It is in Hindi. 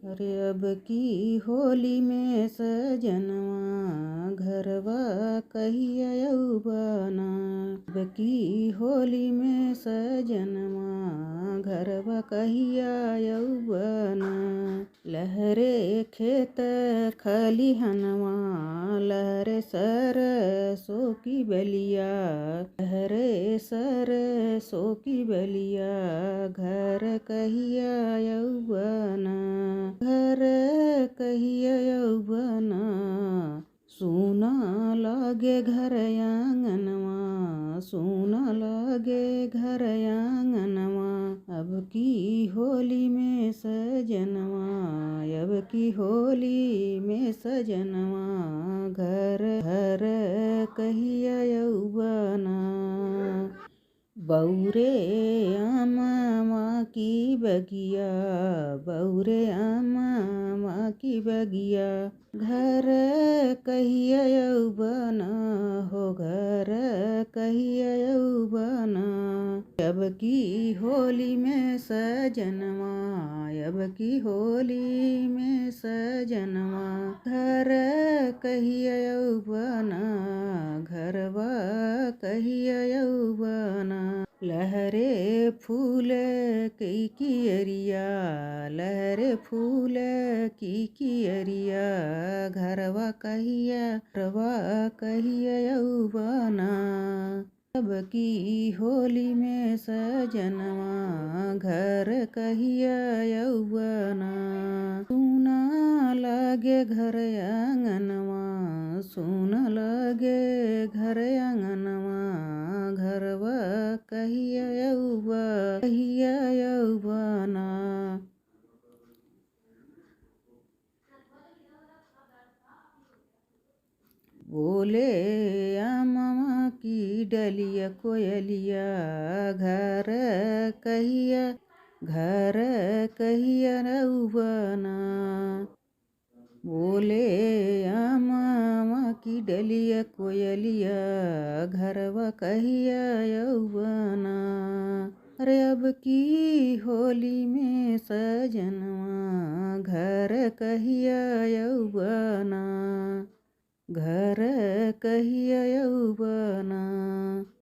अरे अब की होली में सजनवा घरवा कहिया यौबना। अब की होली में सजनवा घरवा कहिया यौबना। लहरे खेत खलिहनवा लहरे सरसों की बलिया। लहरे सरसों की बलिया घर कहिया यौबना। घर कहिया यौबना। सुना लागे घर आंगनवा सुना लागे घर आंगनवा। अब की होली में सजनवा अब की होली में सजनवा घर घर कहिया यौबना। बौरे आमा की बगिया बौरे आमा की बगिया घर कहिया यौबना हो घर कहिया यौबना। अब की होली में सजनवा अब की होली में सजनवा घर कहिया यौबना घरवा कहिया यौबना। लहरे फूल की कियरिया लहरे फूल की कियरिया घरवा कहिया यौबना। अब की होली में सजनवा घर कहिया यौबना। सुना लागे घर आंगनवा सुना लागे घर आंगनवा घरवा कहिया यौबना। बोले आमा की डलिया कोयलिया घर कहिया यौबना। बोले आमा की डलिया कोयलिया घरवा कहिया यौबना। अरे अब की होली में सजनवा घर कहिया यौबना घर कहिया यौबना।